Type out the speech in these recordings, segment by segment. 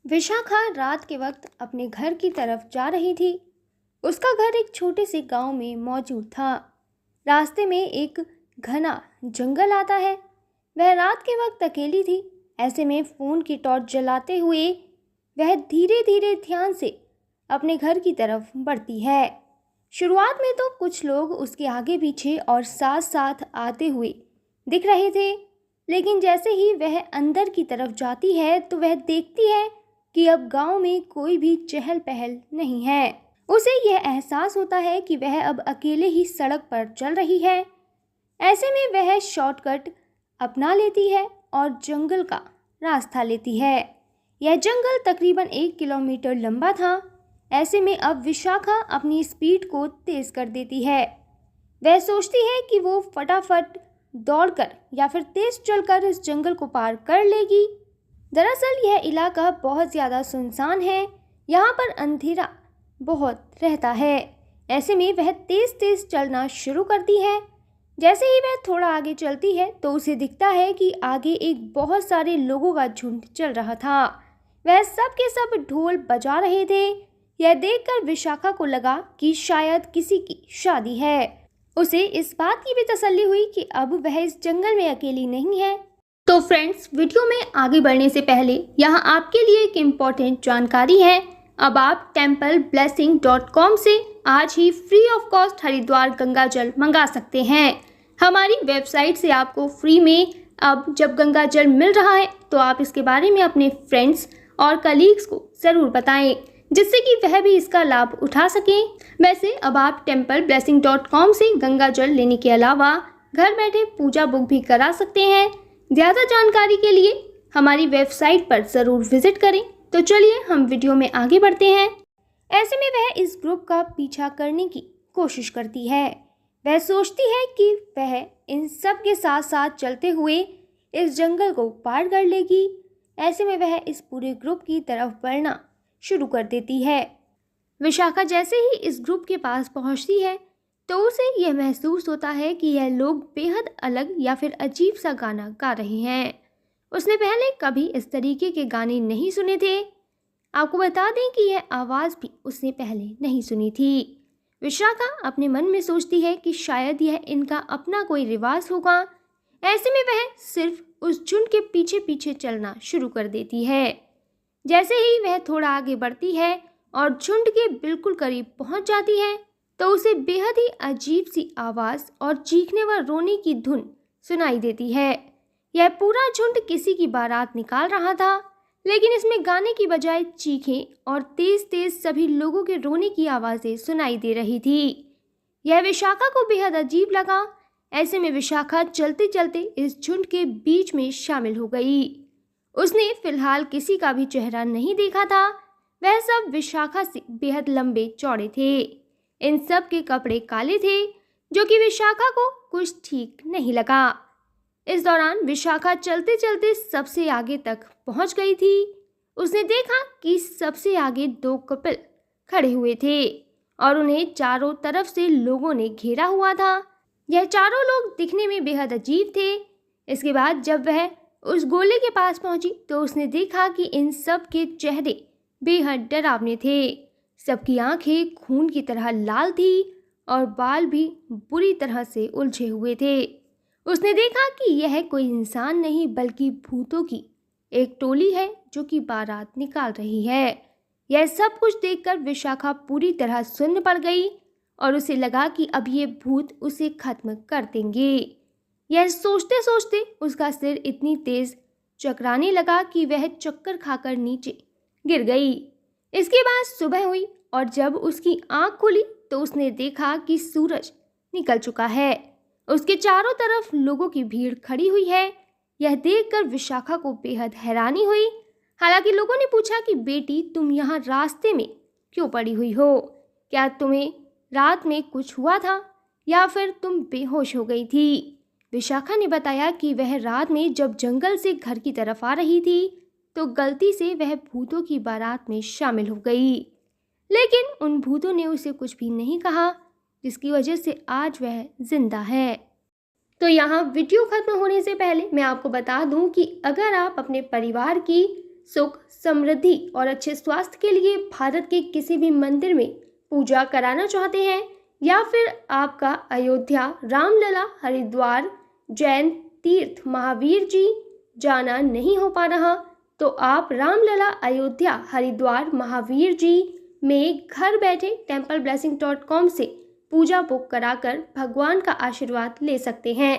विशाखा रात के वक्त अपने घर की तरफ जा रही थी। उसका घर एक छोटे से गांव में मौजूद था। रास्ते में एक घना जंगल आता है। वह रात के वक्त अकेली थी। ऐसे में फ़ोन की टॉर्च जलाते हुए वह धीरे धीरे ध्यान से अपने घर की तरफ बढ़ती है। शुरुआत में तो कुछ लोग उसके आगे पीछे और साथ साथ आते हुए दिख रहे थे, लेकिन जैसे ही वह अंदर की तरफ जाती है तो वह देखती है कि अब गांव में कोई भी चहल पहल नहीं है। उसे यह एहसास होता है कि वह अब अकेले ही सड़क पर चल रही है। ऐसे में वह शॉर्टकट अपना लेती है और जंगल का रास्ता लेती है। यह जंगल तकरीबन 1 किलोमीटर लंबा था। ऐसे में अब विशाखा अपनी स्पीड को तेज कर देती है। वह सोचती है कि वो फटाफट दौड़कर या फिर तेज चलकर इस जंगल को पार कर लेगी। दरअसल यह इलाका बहुत ज़्यादा सुनसान है। यहाँ पर अंधेरा बहुत रहता है। ऐसे में वह तेज तेज चलना शुरू करती है। जैसे ही वह थोड़ा आगे चलती है तो उसे दिखता है कि आगे एक बहुत सारे लोगों का झुंड चल रहा था। वह सब के सब ढोल बजा रहे थे। यह देखकर विशाखा को लगा कि शायद किसी की शादी है। उसे इस बात की भी तसल्ली हुई कि अब वह इस जंगल में अकेली नहीं है। तो फ्रेंड्स, वीडियो में आगे बढ़ने से पहले यहाँ आपके लिए एक इम्पॉर्टेंट जानकारी है। अब आप templeblessing.com से आज ही free of cost Haridwar Ganga जल मंगा सकते हैं। हमारी वेबसाइट से आपको फ्री में अब जब गंगा जल मिल रहा है तो आप इसके बारे में अपने फ्रेंड्स और कलीग्स को ज़रूर बताएं, जिससे कि वह भी इसका लाभ उठा सकें। वैसे अब आप templeblessing.com से गंगा जल लेने के अलावा घर बैठे पूजा बुक भी करा सकते हैं। ज़्यादा जानकारी के लिए हमारी वेबसाइट पर ज़रूर विजिट करें। तो चलिए हम वीडियो में आगे बढ़ते हैं। ऐसे में वह इस ग्रुप का पीछा करने की कोशिश करती है। वह सोचती है कि वह इन सब के साथ साथ चलते हुए इस जंगल को पार कर लेगी। ऐसे में वह इस पूरे ग्रुप की तरफ बढ़ना शुरू कर देती है। विशाखा जैसे ही इस ग्रुप के पास पहुंचती है तो उसे यह महसूस होता है कि यह लोग बेहद अलग या फिर अजीब सा गाना गा रहे हैं। उसने पहले कभी इस तरीके के गाने नहीं सुने थे। आपको बता दें कि यह आवाज़ भी उसने पहले नहीं सुनी थी। विशाखा अपने मन में सोचती है कि शायद यह इनका अपना कोई रिवाज होगा। ऐसे में वह सिर्फ उस झुंड के पीछे पीछे चलना शुरू कर देती है। जैसे ही वह थोड़ा आगे बढ़ती है और झुंड के बिल्कुल करीब पहुंच जाती है तो उसे बेहद ही अजीब सी आवाज़ और चीखने व रोने की धुन सुनाई देती है। यह पूरा झुंड किसी की बारात निकाल रहा था, लेकिन इसमें गाने की बजाय चीखें और तेज तेज सभी लोगों के रोने की आवाज़ें सुनाई दे रही थी। यह विशाखा को बेहद अजीब लगा। ऐसे में विशाखा चलते चलते इस झुंड के बीच में शामिल हो गई। उसने फिलहाल किसी का भी चेहरा नहीं देखा था। वह सब विशाखा से बेहद लंबे चौड़े थे। इन सब के कपड़े काले थे, जो कि विशाखा को कुछ ठीक नहीं लगा। इस दौरान विशाखा चलते चलते सबसे आगे तक पहुंच गई थी। उसने देखा कि सबसे आगे 2 कपल खड़े हुए थे और उन्हें चारों तरफ से लोगों ने घेरा हुआ था। यह चारों लोग दिखने में बेहद अजीब थे। इसके बाद जब वह उस गोले के पास पहुंची तो उसने देखा कि इन सब के चेहरे बेहद डरावने थे। सबकी आंखें खून की तरह लाल थी और बाल भी बुरी तरह से उलझे हुए थे। उसने देखा कि यह कोई इंसान नहीं बल्कि भूतों की एक टोली है जो कि बारात निकाल रही है। यह सब कुछ देखकर विशाखा पूरी तरह सुन्न पड़ गई और उसे लगा कि अब ये भूत उसे खत्म कर देंगे। यह सोचते सोचते उसका सिर इतनी तेज चकराने लगा कि वह चक्कर खाकर नीचे गिर गई। इसके बाद सुबह हुई और जब उसकी आंख खुली तो उसने देखा कि सूरज निकल चुका है। उसके चारों तरफ लोगों की भीड़ खड़ी हुई है। यह देखकर विशाखा को बेहद हैरानी हुई। हालांकि लोगों ने पूछा कि बेटी, तुम यहाँ रास्ते में क्यों पड़ी हुई हो? क्या तुम्हें रात में कुछ हुआ था या फिर तुम बेहोश हो गई थी? विशाखा ने बताया कि वह रात में जब जंगल से घर की तरफ आ रही थी तो गलती से वह भूतों की बारात में शामिल हो गई, लेकिन उन भूतों ने उसे कुछ भी नहीं कहा, जिसकी वजह से आज वह जिंदा है। तो यहाँ वीडियो खत्म होने से पहले मैं आपको बता दूं कि अगर आप अपने परिवार की सुख, समृद्धि और अच्छे स्वास्थ्य के लिए भारत के किसी भी मंदिर में पूजा कराना चाहते हैं, या फिर आपका अयोध्या, रामलला, हरिद्वार, जैन तीर्थ महावीर जी जाना नहीं हो पा रहा, तो आप रामलला, अयोध्या, हरिद्वार, महावीर जी में घर बैठे templeblessing.com से पूजा बुक कराकर भगवान का आशीर्वाद ले सकते हैं।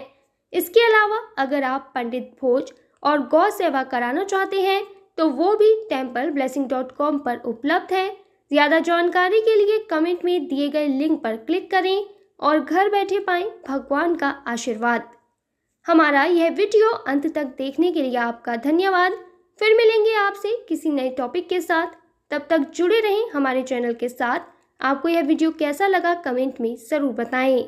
इसके अलावा अगर आप पंडित भोज और गौ सेवा कराना चाहते हैं तो वो भी templeblessing.com पर उपलब्ध है। ज़्यादा जानकारी के लिए कमेंट में दिए गए लिंक पर क्लिक करें और घर बैठे पाएं भगवान का आशीर्वाद। हमारा यह वीडियो अंत तक देखने के लिए आपका धन्यवाद। फिर मिलेंगे आपसे किसी नए टॉपिक के साथ। तब तक जुड़े रहें हमारे चैनल के साथ। आपको यह वीडियो कैसा लगा कमेंट में ज़रूर बताएं।